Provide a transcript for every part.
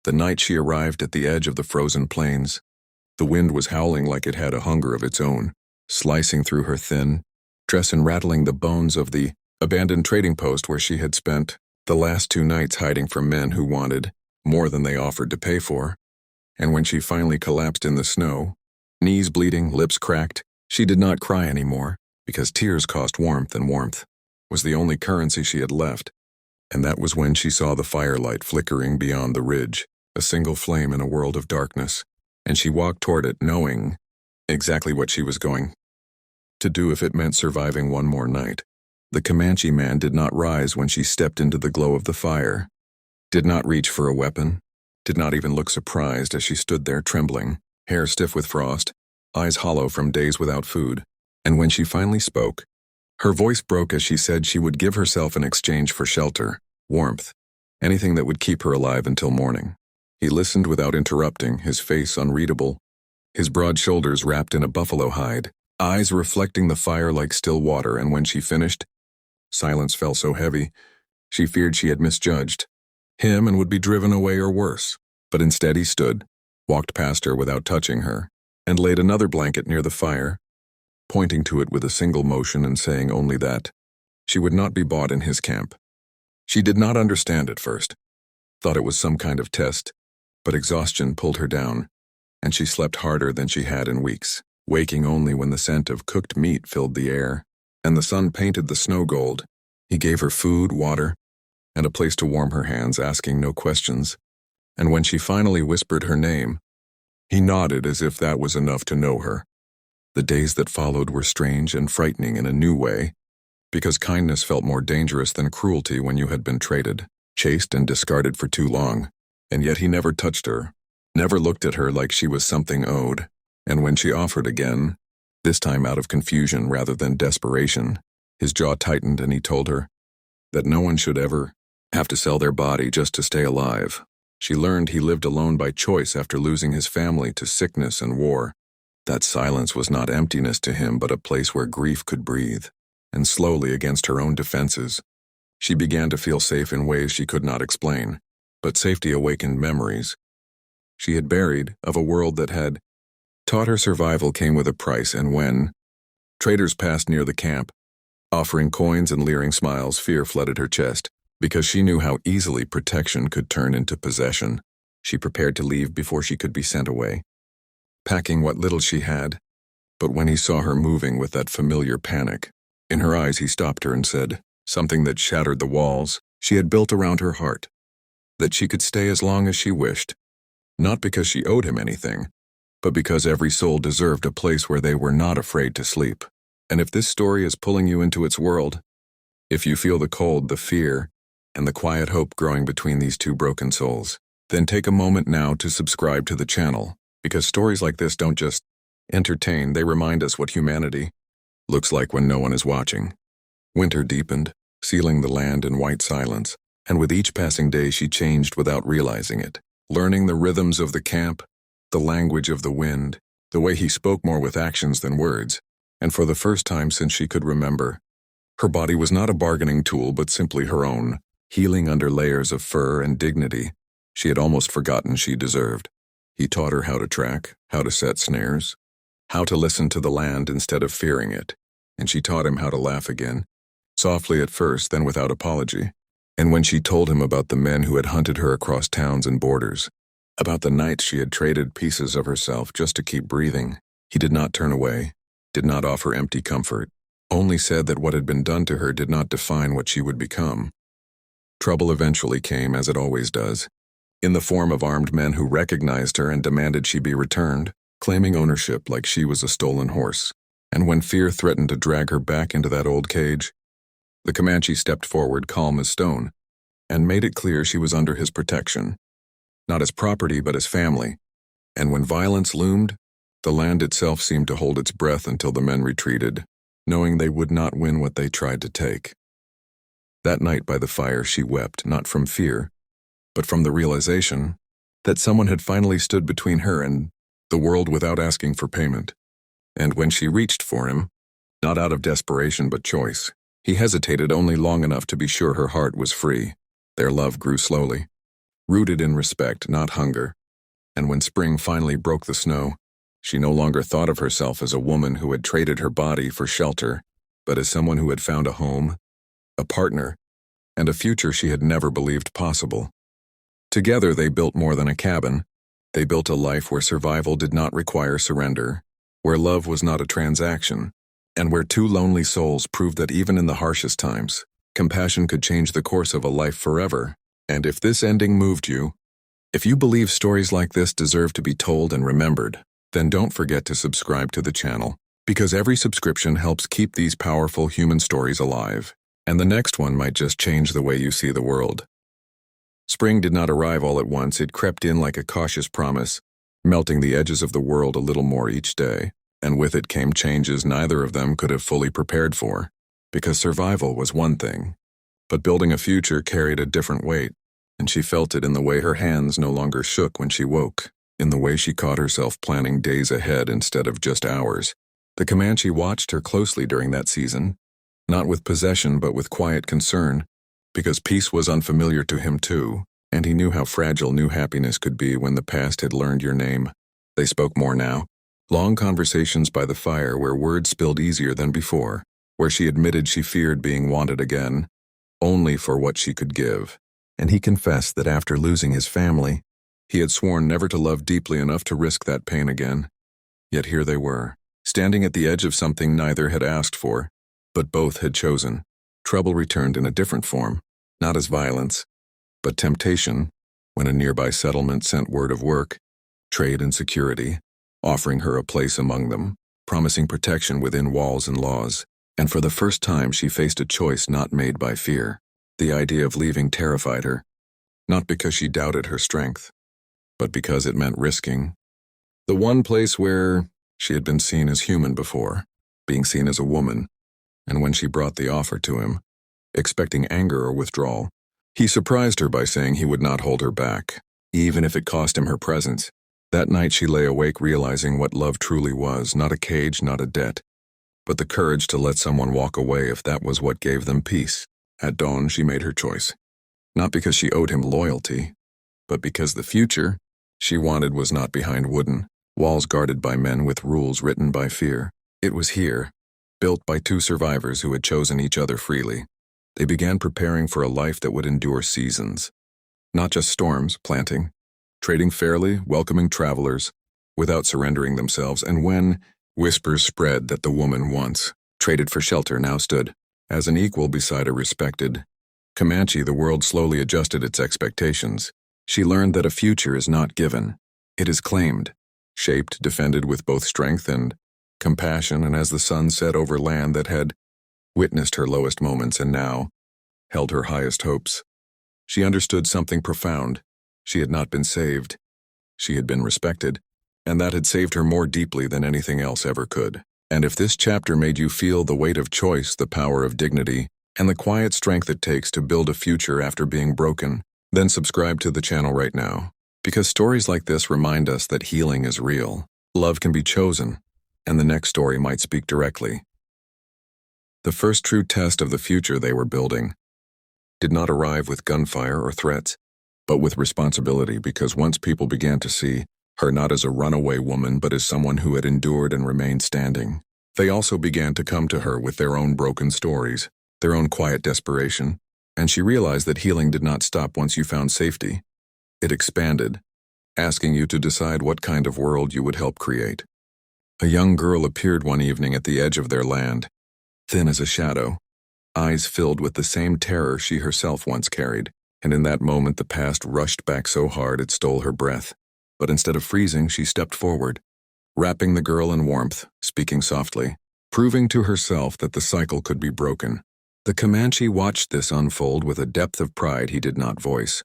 The night she arrived at the edge of the frozen plains, the wind was howling like it had a hunger of its own, slicing through her thin dress and rattling the bones of the abandoned trading post where she had spent the last 2 nights hiding from men who wanted more than they offered to pay for. And when she finally collapsed in the snow, knees bleeding, lips cracked, she did not cry anymore, because tears cost warmth, and warmth was the only currency she had left. And that was when she saw the firelight flickering beyond the ridge, a single flame in a world of darkness, and she walked toward it knowing exactly what she was going to do if it meant surviving one more night. The Comanche man did not rise when she stepped into the glow of the fire, did not reach for a weapon, did not even look surprised as she stood there trembling, hair stiff with frost, eyes hollow from days without food. And when she finally spoke, her voice broke as she said she would give herself in exchange for shelter, warmth, anything that would keep her alive until morning. He listened without interrupting, his face unreadable, his broad shoulders wrapped in a buffalo hide, eyes reflecting the fire like still water, and when she finished, silence fell so heavy, she feared she had misjudged him and would be driven away or worse. But instead he stood, walked past her without touching her, and laid another blanket near the fire, pointing to it with a single motion and saying only that she would not be bought in his camp. She did not understand at first, thought it was some kind of test, but exhaustion pulled her down, and she slept harder than she had in weeks, waking only when the scent of cooked meat filled the air, and the sun painted the snow gold. He gave her food, water, and a place to warm her hands, asking no questions, and when she finally whispered her name, he nodded as if that was enough to know her. The days that followed were strange and frightening in a new way, because kindness felt more dangerous than cruelty when you had been traded, chased and discarded for too long, and yet he never touched her, never looked at her like she was something owed, and when she offered again, this time out of confusion rather than desperation, his jaw tightened and he told her that no one should ever have to sell their body just to stay alive. She learned he lived alone by choice after losing his family to sickness and war. That silence was not emptiness to him, but a place where grief could breathe. And slowly, against her own defenses, she began to feel safe in ways she could not explain. But safety awakened memories she had buried of a world that had taught her survival came with a price. And when traders passed near the camp, offering coins and leering smiles, fear flooded her chest, because she knew how easily protection could turn into possession. She prepared to leave before she could be sent away, packing what little she had. But when he saw her moving with that familiar panic in her eyes, he stopped her and said something that shattered the walls she had built around her heart, that she could stay as long as she wished, not because she owed him anything, but because every soul deserved a place where they were not afraid to sleep. And if this story is pulling you into its world, if you feel the cold, the fear, and the quiet hope growing between these two broken souls, then take a moment now to subscribe to the channel, because stories like this don't just entertain, they remind us what humanity looks like when no one is watching. Winter deepened, sealing the land in white silence, and with each passing day she changed without realizing it, learning the rhythms of the camp, the language of the wind, the way he spoke more with actions than words, and for the first time since she could remember, her body was not a bargaining tool but simply her own, healing under layers of fur and dignity she had almost forgotten she deserved. He taught her how to track, how to set snares, how to listen to the land instead of fearing it, and she taught him how to laugh again, softly at first, then without apology. And when she told him about the men who had hunted her across towns and borders, about the nights she had traded pieces of herself just to keep breathing, he did not turn away, did not offer empty comfort, only said that what had been done to her did not define what she would become. Trouble eventually came, as it always does, in the form of armed men who recognized her and demanded she be returned, claiming ownership like she was a stolen horse. And when fear threatened to drag her back into that old cage, the Comanche stepped forward, calm as stone, and made it clear she was under his protection, not as property but as family. And when violence loomed, the land itself seemed to hold its breath until the men retreated, knowing they would not win what they tried to take. That night by the fire she wept, not from fear, but from the realization that someone had finally stood between her and the world without asking for payment. And when she reached for him, not out of desperation but choice, he hesitated only long enough to be sure her heart was free. Their love grew slowly, rooted in respect, not hunger. And when spring finally broke the snow, she no longer thought of herself as a woman who had traded her body for shelter, but as someone who had found a home, a partner, and a future she had never believed possible. Together they built more than a cabin. They built a life where survival did not require surrender, where love was not a transaction, and where two lonely souls proved that even in the harshest times, compassion could change the course of a life forever. And if this ending moved you, if you believe stories like this deserve to be told and remembered, then don't forget to subscribe to the channel, because every subscription helps keep these powerful human stories alive, and the next one might just change the way you see the world. Spring did not arrive all at once. It crept in like a cautious promise, melting the edges of the world a little more each day, and with it came changes neither of them could have fully prepared for, because survival was one thing, but building a future carried a different weight, and she felt it in the way her hands no longer shook when she woke, in the way she caught herself planning days ahead instead of just hours. The Comanche watched her closely during that season, not with possession but with quiet concern, because peace was unfamiliar to him too, and he knew how fragile new happiness could be when the past had learned your name. They spoke more now, long conversations by the fire where words spilled easier than before, where she admitted she feared being wanted again, only for what she could give. And he confessed that after losing his family, he had sworn never to love deeply enough to risk that pain again. Yet here they were, standing at the edge of something neither had asked for, but both had chosen. Trouble returned in a different form, not as violence, but temptation, when a nearby settlement sent word of work, trade and security, offering her a place among them, promising protection within walls and laws, and for the first time she faced a choice not made by fear. The idea of leaving terrified her, not because she doubted her strength, but because it meant risking the one place where she had been seen as human before, being seen as a woman. And when she brought the offer to him, expecting anger or withdrawal, he surprised her by saying he would not hold her back, even if it cost him her presence. That night she lay awake realizing what love truly was, not a cage, not a debt, but the courage to let someone walk away if that was what gave them peace. At dawn she made her choice, not because she owed him loyalty, but because the future she wanted was not behind wooden walls guarded by men with rules written by fear. It was here, built by two survivors who had chosen each other freely. They began preparing for a life that would endure seasons. Not just storms, planting, trading fairly, welcoming travelers, without surrendering themselves, and when whispers spread that the woman once traded for shelter now stood as an equal beside a respected Comanche, the world slowly adjusted its expectations. She learned that a future is not given. It is claimed, shaped, defended with both strength and compassion, and as the sun set over land that had witnessed her lowest moments and now held her highest hopes, she understood something profound. She had not been saved. She had been respected, and that had saved her more deeply than anything else ever could. And if this chapter made you feel the weight of choice, the power of dignity, and the quiet strength it takes to build a future after being broken, then subscribe to the channel right now, because stories like this remind us that healing is real, love can be chosen, and the next story might speak directly. The first true test of the future they were building did not arrive with gunfire or threats, but with responsibility, because once people began to see her not as a runaway woman but as someone who had endured and remained standing, they also began to come to her with their own broken stories, their own quiet desperation, and she realized that healing did not stop once you found safety. It expanded, asking you to decide what kind of world you would help create. A young girl appeared one evening at the edge of their land, thin as a shadow, eyes filled with the same terror she herself once carried, and in that moment the past rushed back so hard it stole her breath. But instead of freezing, she stepped forward, wrapping the girl in warmth, speaking softly, proving to herself that the cycle could be broken. The Comanche watched this unfold with a depth of pride he did not voice,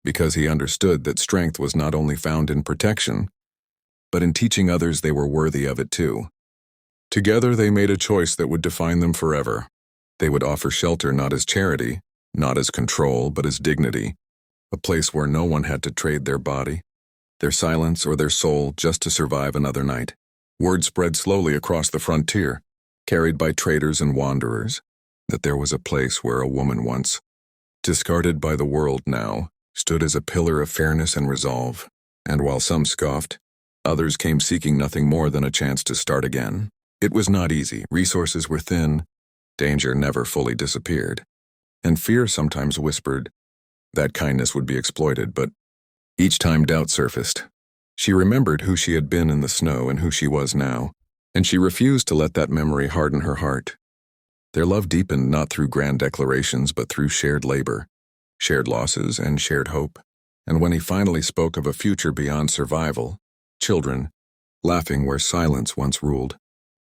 because he understood that strength was not only found in protection, but in teaching others they were worthy of it too. Together they made a choice that would define them forever. They would offer shelter not as charity, not as control, but as dignity, a place where no one had to trade their body, their silence, or their soul just to survive another night. Word spread slowly across the frontier, carried by traders and wanderers, that there was a place where a woman once, discarded by the world now, stood as a pillar of fairness and resolve, and while some scoffed, others came seeking nothing more than a chance to start again. It was not easy. Resources were thin, danger never fully disappeared, and fear sometimes whispered that kindness would be exploited, but each time doubt surfaced. She remembered who she had been in the snow and who she was now, and she refused to let that memory harden her heart. Their love deepened not through grand declarations but through shared labor, shared losses, and shared hope. And when he finally spoke of a future beyond survival, children, laughing where silence once ruled,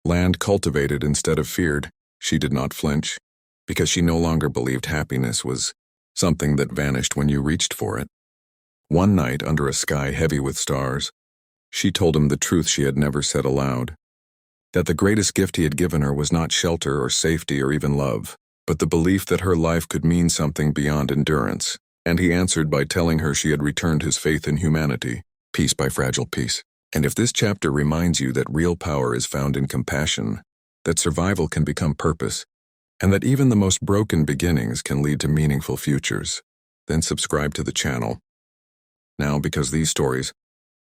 land cultivated instead of feared, she did not flinch, because she no longer believed happiness was something that vanished when you reached for it. One night, under a sky heavy with stars, she told him the truth she had never said aloud, that the greatest gift he had given her was not shelter or safety or even love, but the belief that her life could mean something beyond endurance. And he answered by telling her she had returned his faith in humanity, piece by fragile piece. And if this chapter reminds you that real power is found in compassion, that survival can become purpose, and that even the most broken beginnings can lead to meaningful futures, then subscribe to the channel now, because these stories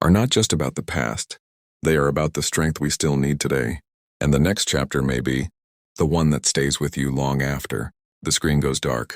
are not just about the past, they are about the strength we still need today. And the next chapter may be the one that stays with you long after the screen goes dark.